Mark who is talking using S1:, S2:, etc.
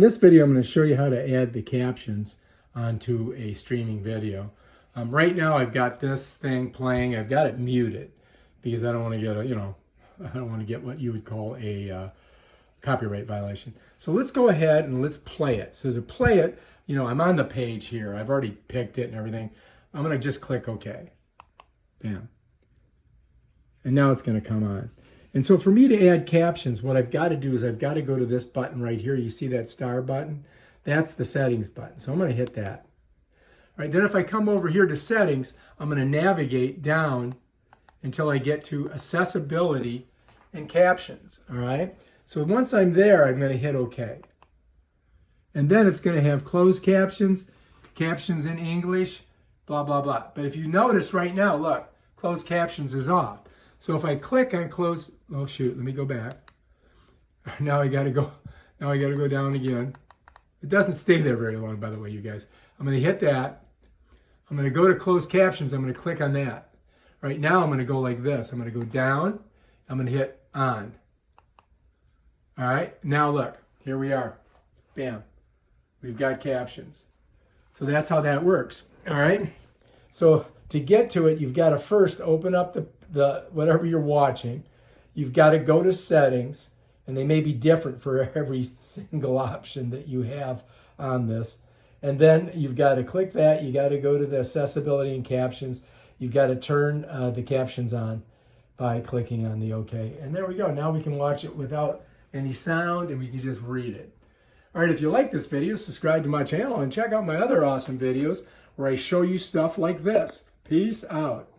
S1: In this video, I'm going to show you how to add the captions onto a streaming video. Right now, I've got this thing playing. I've got it muted because I don't want to get I don't want to get what you would call a copyright violation. So let's go ahead and let's play it. So to play it, I'm on the page here. I've already picked it and everything. I'm going to just click OK. Bam. And now it's going to come on. And so for me to add captions, what I've got to do is I've got to go to this button right here. You see that star button? That's the settings button. So I'm going to hit that. All right, then if I come over here to settings, I'm going to navigate down until I get to accessibility and captions. All right. So once I'm there, I'm going to hit OK. And then it's going to have closed captions, captions in English, blah, blah, blah. But if you notice right now, look, closed captions is off. So if I click on close, oh shoot, let me go back. Now I gotta go down again. It doesn't stay there very long, by the way, you guys. I'm gonna hit that. I'm gonna go to closed captions. I'm gonna click on that. Right now I'm gonna go like this. I'm gonna go down. I'm gonna hit on. All right, now look, here we are. Bam, we've got captions. So that's how that works, all right? So to get to it, you've got to first open up the whatever you're watching. You've got to go to settings, and they may be different for every single option that you have on this. And then you've got to click that. You got to go to the accessibility and captions. You've got to turn the captions on by clicking on the OK. And there we go. Now we can watch it without any sound, and we can just read it. All right, if you like this video, subscribe to my channel and check out my other awesome videos where I show you stuff like this. Peace out.